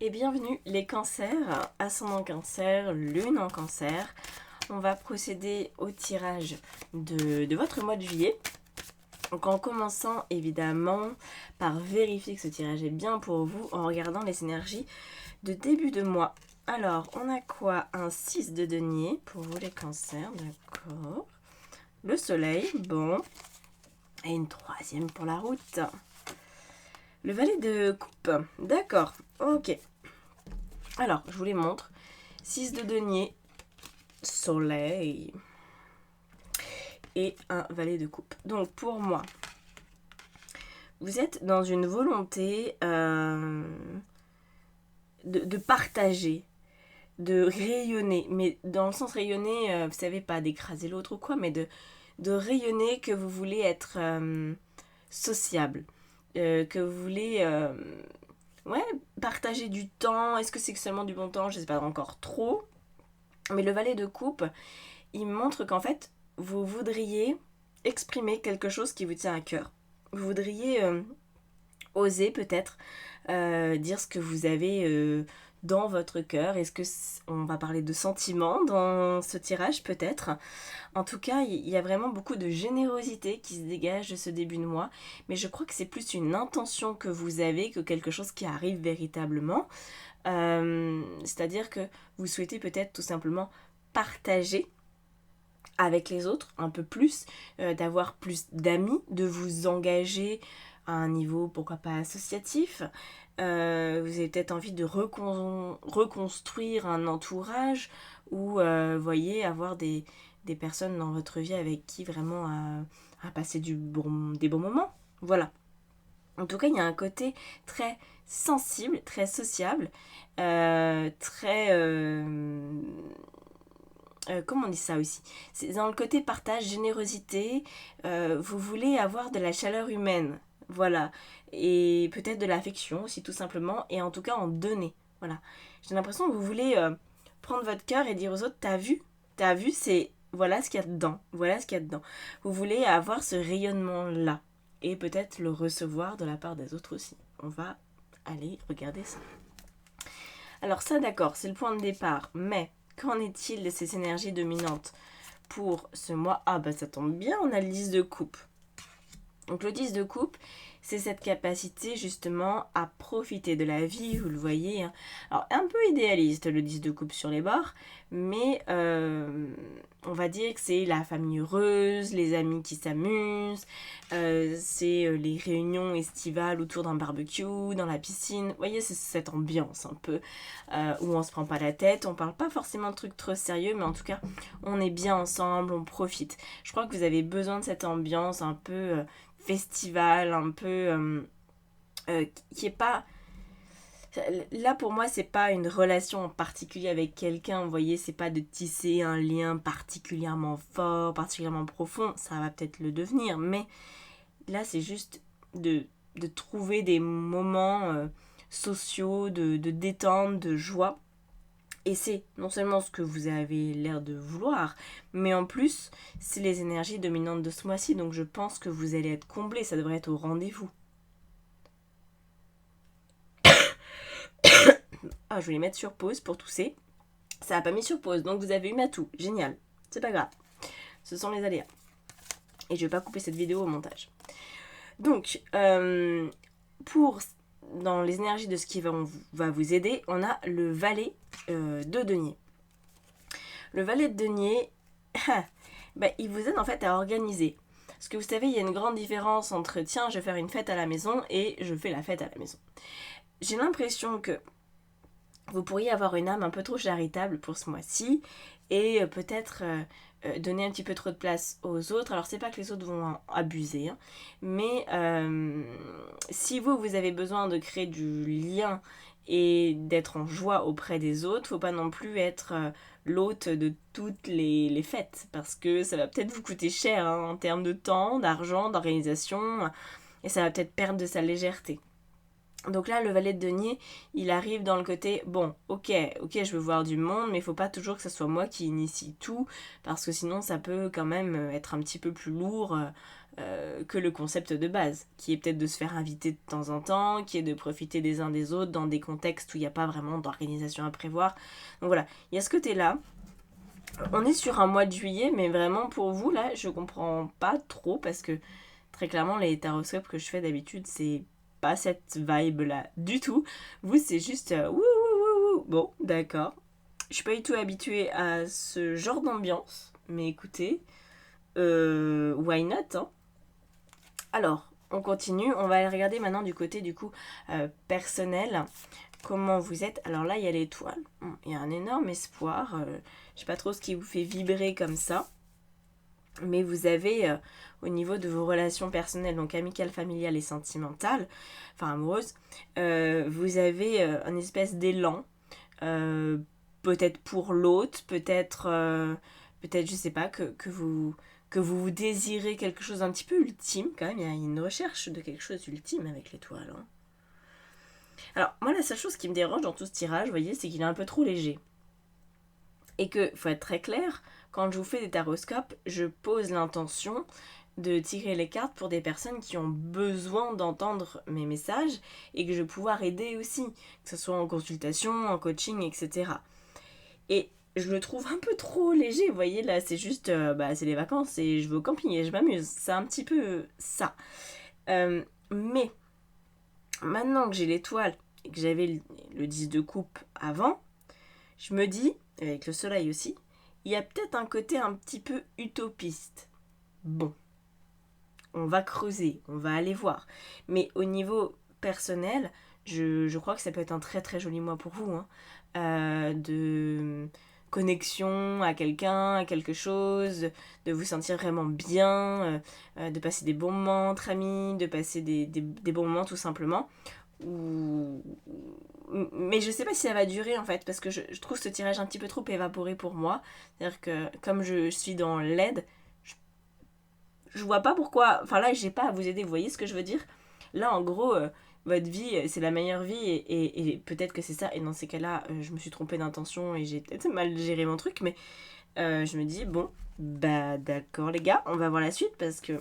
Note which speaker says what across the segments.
Speaker 1: Et bienvenue les cancers, ascendant cancer, lune en cancer. On va procéder au tirage de votre mois de juillet. Donc en commençant évidemment par vérifier que ce tirage est bien pour vous en regardant les énergies de début de mois. Alors on a quoi? Un 6 de denier pour vous les cancers, d'accord. Le soleil, bon. Et une troisième pour la route. Le valet de coupe, d'accord, ok. Alors, je vous les montre. 6 de denier, soleil et un valet de coupe. Donc, pour moi, vous êtes dans une volonté de partager, de rayonner. Mais dans le sens rayonner, vous savez, pas d'écraser l'autre ou quoi, mais de rayonner, que vous voulez être sociable. Que vous voulez... ouais, partager du temps. Est-ce que c'est seulement du bon temps? Je sais pas encore trop. Mais le valet de coupe, il montre qu'en fait, vous voudriez exprimer quelque chose qui vous tient à cœur. Vous voudriez oser peut-être dire ce que vous avez dans votre cœur. Est-ce que on va parler de sentiments dans ce tirage peut-être? En tout cas, il y a vraiment beaucoup de générosité qui se dégage de ce début de mois, mais je crois que c'est plus une intention que vous avez que quelque chose qui arrive véritablement. C'est-à-dire que vous souhaitez peut-être tout simplement partager avec les autres un peu plus, d'avoir plus d'amis, de vous engager à un niveau pourquoi pas associatif. Vous avez peut-être envie de reconstruire un entourage ou voyez avoir des personnes dans votre vie avec qui vraiment à passer des bons moments. Voilà. En tout cas, il y a un côté très sensible, très sociable, très... comment on dit ça aussi? C'est dans le côté partage, générosité, vous voulez avoir de la chaleur humaine, voilà, et peut-être de l'affection aussi tout simplement, et en tout cas en donner, voilà. J'ai l'impression que vous voulez prendre votre cœur et dire aux autres, t'as vu, c'est voilà ce qu'il y a dedans, voilà ce qu'il y a dedans. Vous voulez avoir ce rayonnement-là, et peut-être le recevoir de la part des autres aussi. On va aller regarder ça. Alors ça d'accord, c'est le point de départ, mais qu'en est-il de ces énergies dominantes pour ce mois? Ah bah ça tombe bien, on a le 10 de coupe. Donc le 10 de coupe, c'est cette capacité justement à profiter de la vie, vous le voyez. Hein. Alors un peu idéaliste le 10 de coupe sur les bords, mais on va dire que c'est la famille heureuse, les amis qui s'amusent, c'est les réunions estivales autour d'un barbecue, dans la piscine. Vous voyez, c'est cette ambiance un peu où on se prend pas la tête, on parle pas forcément de trucs trop sérieux, mais en tout cas, on est bien ensemble, on profite. Je crois que vous avez besoin de cette ambiance un peu festival, un peu qui est pas... Là pour moi c'est pas une relation en particulier avec quelqu'un, vous voyez, c'est pas de tisser un lien particulièrement fort, particulièrement profond, ça va peut-être le devenir, mais là c'est juste de trouver des moments sociaux, de détente, de joie. Et c'est non seulement ce que vous avez l'air de vouloir, mais en plus, c'est les énergies dominantes de ce mois-ci. Donc je pense que vous allez être comblé, ça devrait être au rendez-vous. Ah, je vais les mettre sur pause pour tousser. Ça n'a pas mis sur pause, donc vous avez eu ma toux. Génial. C'est pas grave. Ce sont les aléas. Et je vais pas couper cette vidéo au montage. Donc, pour dans les énergies de ce qui va vous aider, on a le valet de denier. Le valet de denier, bah, il vous aide en fait à organiser. Parce que vous savez, il y a une grande différence entre tiens, je vais faire une fête à la maison et je fais la fête à la maison. J'ai l'impression que vous pourriez avoir une âme un peu trop charitable pour ce mois-ci et peut-être donner un petit peu trop de place aux autres. Alors c'est pas que les autres vont en abuser, hein, mais si vous avez besoin de créer du lien et d'être en joie auprès des autres, faut pas non plus être l'hôte de toutes les fêtes, parce que ça va peut-être vous coûter cher hein, en termes de temps, d'argent, d'organisation, et ça va peut-être perdre de sa légèreté. Donc là, le valet de denier, il arrive dans le côté, bon, ok, je veux voir du monde, mais il faut pas toujours que ce soit moi qui initie tout, parce que sinon ça peut quand même être un petit peu plus lourd que le concept de base, qui est peut-être de se faire inviter de temps en temps, qui est de profiter des uns des autres dans des contextes où il n'y a pas vraiment d'organisation à prévoir. Donc voilà, il y a ce côté-là. On est sur un mois de juillet, mais vraiment pour vous, là, je comprends pas trop, parce que très clairement, les taroscopes que je fais d'habitude, c'est pas cette vibe-là du tout. Vous, c'est juste wouh, wouh, wouh, wouh. Bon, d'accord. Je suis pas du tout habituée à ce genre d'ambiance, mais écoutez, why not, hein. Alors, on continue, on va aller regarder maintenant du côté du coup personnel, comment vous êtes. Alors là, il y a l'étoile, il y a un énorme espoir, je sais pas trop ce qui vous fait vibrer comme ça, mais vous avez au niveau de vos relations personnelles, donc amicales, familiales et sentimentales, enfin amoureuses, vous avez un espèce d'élan, peut-être pour l'autre, peut-être je sais pas, que vous désirez quelque chose d'un petit peu ultime, quand même, il y a une recherche de quelque chose d'ultime avec l'étoile. Hein. Alors, moi, la seule chose qui me dérange dans tout ce tirage, vous voyez, c'est qu'il est un peu trop léger. Et que, faut être très clair, quand je vous fais des taroscopes, je pose l'intention de tirer les cartes pour des personnes qui ont besoin d'entendre mes messages et que je vais pouvoir aider aussi, que ce soit en consultation, en coaching, etc. Et je le trouve un peu trop léger, vous voyez, là, c'est juste, c'est les vacances et je vais au camping et je m'amuse. C'est un petit peu ça. Mais, maintenant que j'ai l'étoile et que j'avais le 10 de coupe avant, je me dis, avec le soleil aussi, il y a peut-être un côté un petit peu utopiste. Bon, on va creuser, on va aller voir. Mais au niveau personnel, je crois que ça peut être un très très joli mois pour vous. Hein. De connexion à quelqu'un, à quelque chose, de vous sentir vraiment bien, de passer des bons moments entre amis, de passer des bons moments tout simplement. Mais je sais pas si ça va durer en fait, parce que je trouve ce tirage un petit peu trop évaporé pour moi. C'est-à-dire que comme je suis dans l'aide, je vois pas pourquoi. Enfin là, j'ai pas à vous aider, vous voyez ce que je veux dire? Là, en gros, votre vie, c'est la meilleure vie, et peut-être que c'est ça. Et dans ces cas-là, je me suis trompée d'intention et j'ai peut-être mal géré mon truc, mais je me dis, bon, bah d'accord les gars, on va voir la suite, parce que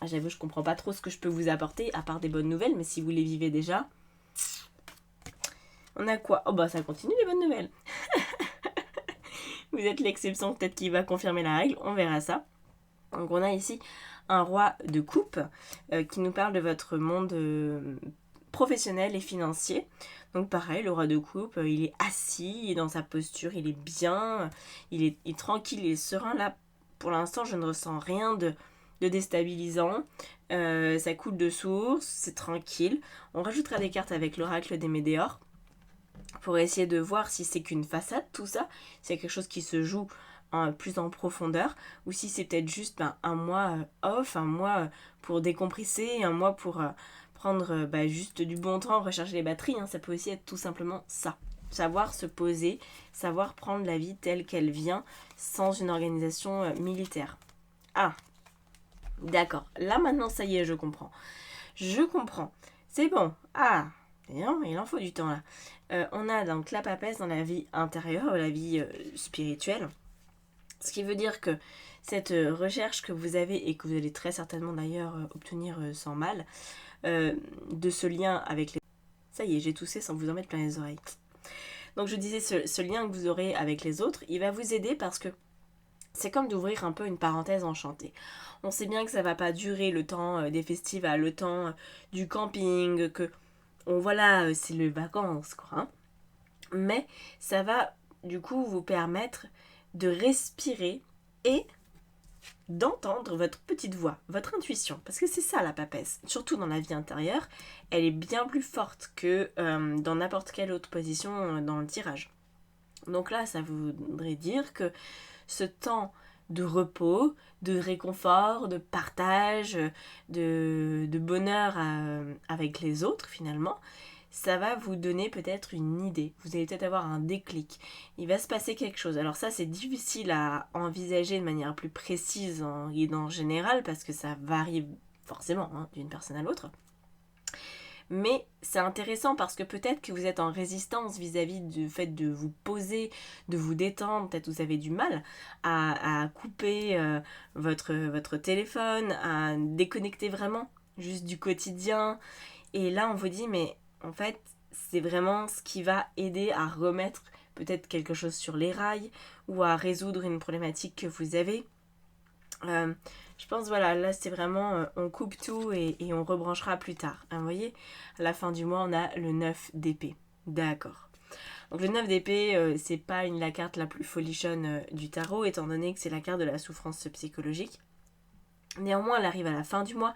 Speaker 1: j'avoue, je comprends pas trop ce que je peux vous apporter, à part des bonnes nouvelles, mais si vous les vivez déjà. On a quoi? Oh bah ça continue les bonnes nouvelles. Vous êtes l'exception peut-être qui va confirmer la règle, on verra ça. Donc on a ici un roi de coupe qui nous parle de votre monde professionnel et financier. Donc pareil, le roi de coupe, il est assis, il est dans sa posture, il est bien, il est tranquille, il est serein. Là, pour l'instant, je ne ressens rien de déstabilisant. Ça coule de source, c'est tranquille. On rajoutera des cartes avec l'oracle des Médéors pour essayer de voir si c'est qu'une façade, tout ça, si c'est quelque chose qui se joue plus en profondeur, ou si c'est peut-être juste un mois off, un mois pour décompresser, un mois pour prendre juste du bon temps, recharger les batteries, hein. Ça peut aussi être tout simplement ça. Savoir se poser, savoir prendre la vie telle qu'elle vient, sans une organisation militaire. Ah, d'accord. Là maintenant, ça y est, je comprends. Je comprends. C'est bon. Ah, non, il en faut du temps là. On a donc la papesse dans la vie intérieure, la vie spirituelle. Ce qui veut dire que cette recherche que vous avez, et que vous allez très certainement d'ailleurs obtenir sans mal, de ce lien avec les... Ça y est, j'ai toussé sans vous en mettre plein les oreilles. Donc je disais, ce lien que vous aurez avec les autres, il va vous aider parce que c'est comme d'ouvrir un peu une parenthèse enchantée. On sait bien que ça va pas durer le temps des festivals, le temps du camping, que... voilà, c'est les vacances, quoi. Hein. Mais ça va du coup vous permettre de respirer et d'entendre votre petite voix, votre intuition. Parce que c'est ça la papesse, surtout dans la vie intérieure, elle est bien plus forte que dans n'importe quelle autre position dans le tirage. Donc là, ça voudrait dire que ce temps de repos, de réconfort, de partage, de bonheur avec les autres finalement, ça va vous donner peut-être une idée. Vous allez peut-être avoir un déclic. Il va se passer quelque chose. Alors ça, c'est difficile à envisager de manière plus précise en général parce que ça varie forcément d'une personne à l'autre. Mais c'est intéressant parce que peut-être que vous êtes en résistance vis-à-vis du fait de vous poser, de vous détendre. Peut-être que vous avez du mal à couper votre téléphone, à déconnecter vraiment juste du quotidien. Et là, on vous dit, mais en fait, c'est vraiment ce qui va aider à remettre peut-être quelque chose sur les rails ou à résoudre une problématique que vous avez. Je pense, voilà, là c'est vraiment, on coupe tout et on rebranchera plus tard. Vous voyez, à la fin du mois, on a le 9 d'épée. D'accord. Donc le 9 d'épée, c'est pas la carte la plus folichonne du tarot, étant donné que c'est la carte de la souffrance psychologique. Néanmoins, elle arrive à la fin du mois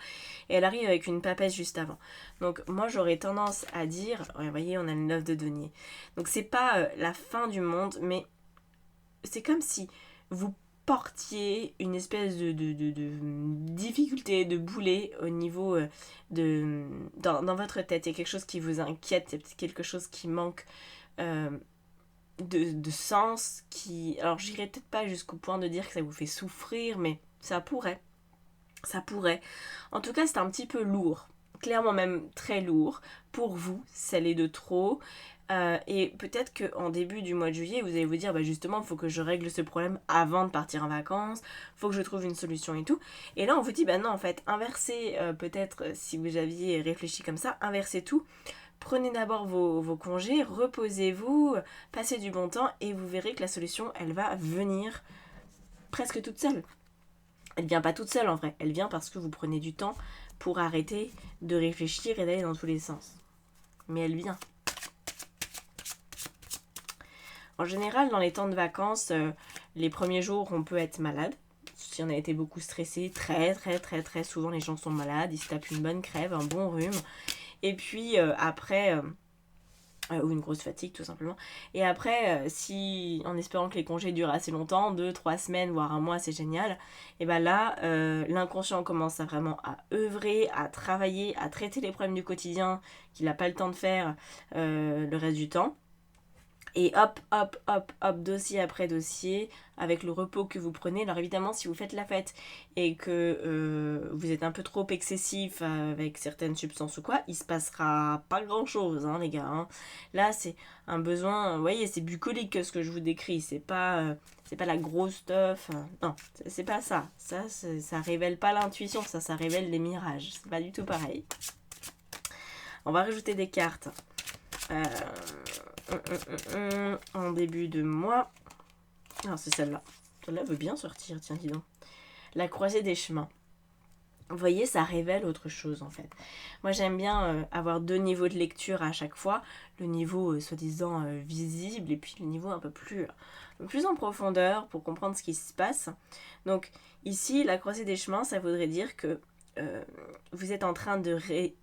Speaker 1: et elle arrive avec une papesse juste avant. Donc moi, j'aurais tendance à dire, vous voyez, on a le 9 de denier. Donc c'est pas la fin du monde, mais c'est comme si vous portiez une espèce de difficulté, de boulet au niveau dans votre tête. Il y a quelque chose qui vous inquiète, il y a quelque chose qui manque de sens. Alors j'irai peut-être pas jusqu'au point de dire que ça vous fait souffrir, mais ça pourrait. Ça pourrait. En tout cas, c'est un petit peu lourd. Clairement même très lourd. Pour vous, ça l'est de trop. Et peut-être qu'en début du mois de juillet, vous allez vous dire, justement, il faut que je règle ce problème avant de partir en vacances. Il faut que je trouve une solution et tout. Et là, on vous dit, non, en fait, inversez, peut-être, si vous aviez réfléchi comme ça, inversez tout. Prenez d'abord vos congés, reposez-vous, passez du bon temps et vous verrez que la solution, elle va venir presque toute seule. Elle vient pas toute seule en vrai, elle vient parce que vous prenez du temps pour arrêter de réfléchir et d'aller dans tous les sens. Mais elle vient. En général, dans les temps de vacances, les premiers jours, on peut être malade. Si on a été beaucoup stressé, très souvent les gens sont malades, ils se tapent une bonne crève, un bon rhume. Et puis après... ou une grosse fatigue tout simplement. Et après, si en espérant que les congés durent assez longtemps, 2-3 semaines, voire un mois, c'est génial, et là, l'inconscient commence vraiment à œuvrer, à travailler, à traiter les problèmes du quotidien qu'il n'a pas le temps de faire le reste du temps. Et hop, dossier après dossier, avec le repos que vous prenez. Alors évidemment, si vous faites la fête et que vous êtes un peu trop excessif avec certaines substances ou quoi, il se passera pas grand chose, les gars. Là, c'est un besoin, vous voyez, c'est bucolique ce que je vous décris. C'est pas la grosse stuff. Non, c'est pas ça. Ça révèle pas l'intuition, ça révèle les mirages. C'est pas du tout pareil. On va rajouter des cartes. En début de mois. Alors c'est celle-là. Celle-là veut bien sortir, tiens, dis donc. La croisée des chemins. Vous voyez, ça révèle autre chose en fait. Moi j'aime bien avoir 2 niveaux de lecture à chaque fois. Le niveau soi-disant visible et puis le niveau un peu plus en profondeur pour comprendre ce qui se passe. Donc ici, la croisée des chemins, ça voudrait dire que vous êtes en train de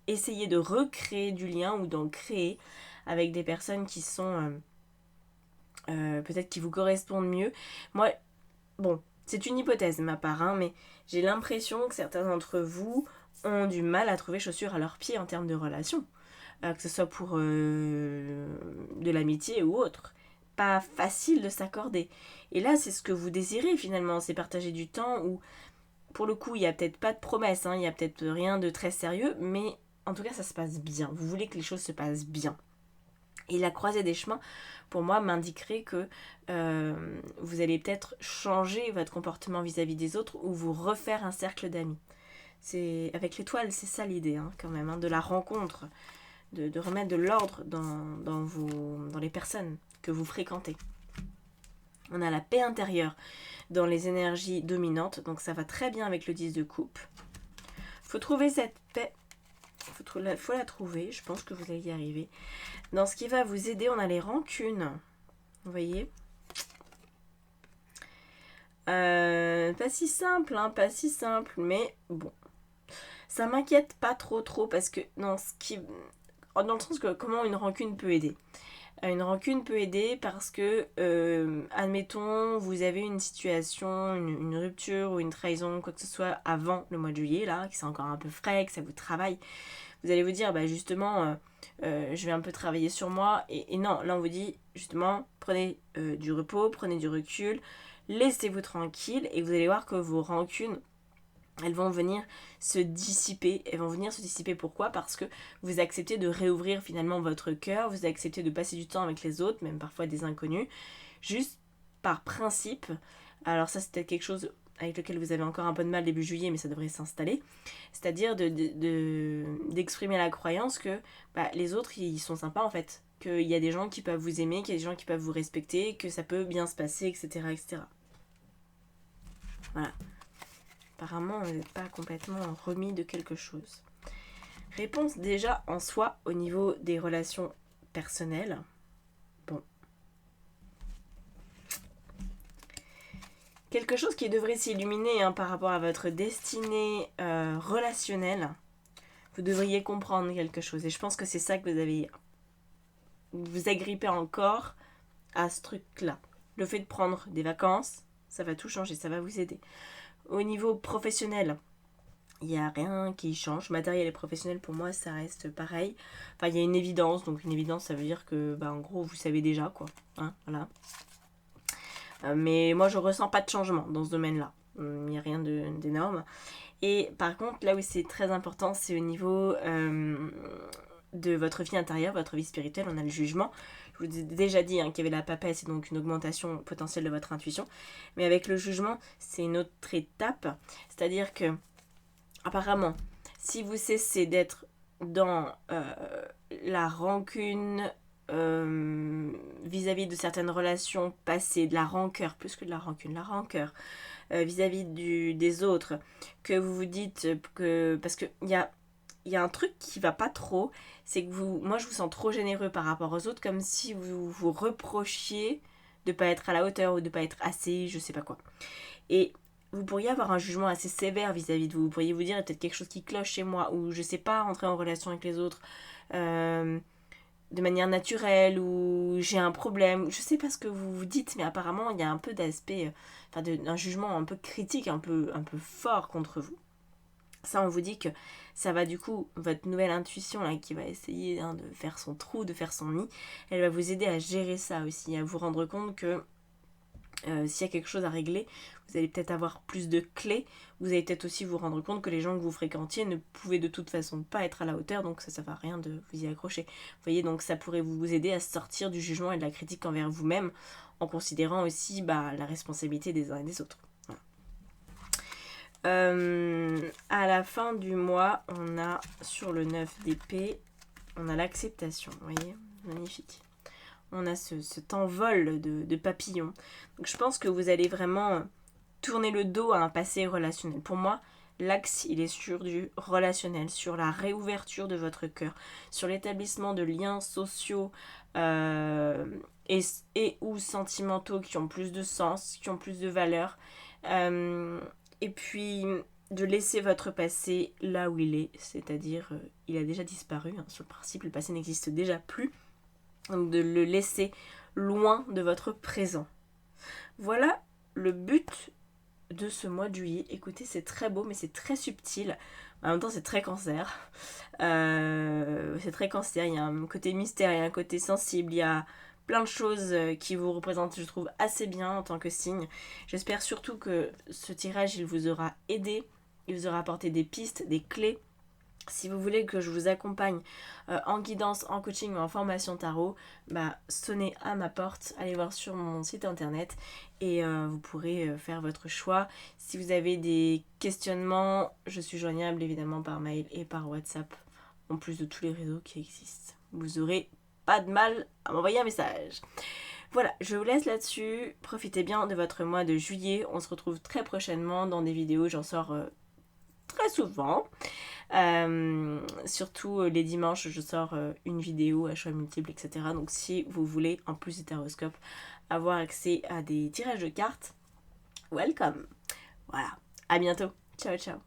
Speaker 1: essayer de recréer du lien ou d'en créer avec des personnes qui sont peut-être qui vous correspondent mieux. Moi, bon, c'est une hypothèse de ma part, mais j'ai l'impression que certains d'entre vous ont du mal à trouver chaussures à leurs pieds en termes de relations. Que ce soit pour de l'amitié ou autre. Pas facile de s'accorder. Et là, c'est ce que vous désirez finalement, c'est partager du temps où, pour le coup, il n'y a peut-être pas de promesse, il n'y a peut-être rien de très sérieux, mais en tout cas, ça se passe bien. Vous voulez que les choses se passent bien. Et la croisée des chemins, pour moi, m'indiquerait que vous allez peut-être changer votre comportement vis-à-vis des autres ou vous refaire un cercle d'amis. Avec l'étoile, c'est ça l'idée, quand même, de la rencontre, de remettre de l'ordre dans les personnes que vous fréquentez. On a la paix intérieure dans les énergies dominantes, donc ça va très bien avec le 10 de coupe. Faut trouver cette paix. Faut la trouver, je pense que vous allez y arriver. Dans ce qui va vous aider, on a les rancunes. Vous voyez ? Pas si simple, mais bon. Ça m'inquiète pas trop parce que dans le sens que comment une rancune peut aider. Une rancune peut aider parce que, admettons, vous avez une situation, une rupture ou une trahison, quoi que ce soit, avant le mois de juillet, là, qui c'est encore un peu frais, que ça vous travaille. Vous allez vous dire, justement, je vais un peu travailler sur moi. Et non, là, on vous dit, justement, prenez du repos, prenez du recul, laissez-vous tranquille et vous allez voir que vos rancunes elles vont venir se dissiper. Elles vont venir se dissiper pourquoi ? Parce que vous acceptez de réouvrir finalement votre cœur, vous acceptez de passer du temps avec les autres, même parfois des inconnus, juste par principe. Alors ça c'est peut-être quelque chose avec lequel vous avez encore un peu de mal début juillet, mais ça devrait s'installer. C'est-à-dire d'exprimer la croyance que les autres ils sont sympas en fait. Qu'il y a des gens qui peuvent vous aimer, qu'il y a des gens qui peuvent vous respecter, que ça peut bien se passer, etc. etc. Voilà. Apparemment, vous n'êtes pas complètement remis de quelque chose. Réponse déjà en soi au niveau des relations personnelles. Bon. Quelque chose qui devrait s'illuminer par rapport à votre destinée relationnelle. Vous devriez comprendre quelque chose. Et je pense que c'est ça que vous agrippez encore à ce truc-là. Le fait de prendre des vacances, ça va tout changer, ça va vous aider. Au niveau professionnel, il n'y a rien qui change. Matériel et professionnel, pour moi, ça reste pareil. Enfin, il y a une évidence. Donc, une évidence, ça veut dire que, en gros, vous savez déjà, quoi. Hein, voilà. Mais moi, je ressens pas de changement dans ce domaine-là. Il n'y a rien d'énorme. Et par contre, là où c'est très important, c'est au niveau de votre vie intérieure, votre vie spirituelle. On a le jugement. Je vous ai déjà dit qu'il y avait la papesse et donc une augmentation potentielle de votre intuition. Mais avec le jugement, c'est une autre étape. C'est-à-dire que, apparemment, si vous cessez d'être dans la rancune vis-à-vis de certaines relations passées, de la rancœur, plus que de la rancune, la rancœur vis-à-vis des autres, que vous vous dites que... Parce qu'il y a un truc qui va pas trop, c'est que moi je vous sens trop généreux par rapport aux autres, comme si vous vous reprochiez de pas être à la hauteur ou de pas être assez, je sais pas quoi. Et vous pourriez avoir un jugement assez sévère vis-à-vis de vous. Vous pourriez vous dire, il y a peut-être quelque chose qui cloche chez moi, ou je sais pas rentrer en relation avec les autres de manière naturelle, ou j'ai un problème, je sais pas ce que vous vous dites, mais apparemment il y a un peu d'aspect, d'un jugement un peu critique, un peu fort contre vous. Ça, on vous dit que ça va du coup, votre nouvelle intuition là, qui va essayer de faire son trou, de faire son nid, elle va vous aider à gérer ça aussi, à vous rendre compte que s'il y a quelque chose à régler, vous allez peut-être avoir plus de clés. Vous allez peut-être aussi vous rendre compte que les gens que vous fréquentiez ne pouvaient de toute façon pas être à la hauteur, donc ça ne sert à rien de vous y accrocher. Vous voyez, donc ça pourrait vous aider à sortir du jugement et de la critique envers vous-même, en considérant aussi la responsabilité des uns et des autres. Voilà. À la fin du mois, on a sur le 9 d'épée, on a l'acceptation, vous voyez, magnifique. On a cet envol de papillons. Donc je pense que vous allez vraiment tourner le dos à un passé relationnel. Pour moi, l'axe, il est sur du relationnel, sur la réouverture de votre cœur, sur l'établissement de liens sociaux et ou sentimentaux qui ont plus de sens, qui ont plus de valeur. Et puis de laisser votre passé là où il est, c'est-à-dire il a déjà disparu. Sur le principe, le passé n'existe déjà plus. Donc de le laisser loin de votre présent. Voilà le but de ce mois de juillet. Écoutez, c'est très beau, mais c'est très subtil. En même temps, c'est très cancer. C'est très cancer. Il y a un côté mystère, il y a un côté sensible, il y a plein de choses qui vous représentent, je trouve, assez bien en tant que signe. J'espère surtout que ce tirage, il vous aura aidé. Il vous aura apporté des pistes, des clés. Si vous voulez que je vous accompagne en guidance, en coaching ou en formation tarot, sonnez à ma porte, allez voir sur mon site internet et vous pourrez faire votre choix. Si vous avez des questionnements, je suis joignable évidemment par mail et par WhatsApp, en plus de tous les réseaux qui existent. Vous aurez pas de mal à m'envoyer un message. Voilà, je vous laisse là-dessus. Profitez bien de votre mois de juillet. On se retrouve très prochainement dans des vidéos, j'en sors très souvent. Surtout les dimanches, je sors une vidéo à choix multiples, etc. Donc si vous voulez, en plus du taroscope, avoir accès à des tirages de cartes, welcome. Voilà, à bientôt. Ciao, ciao.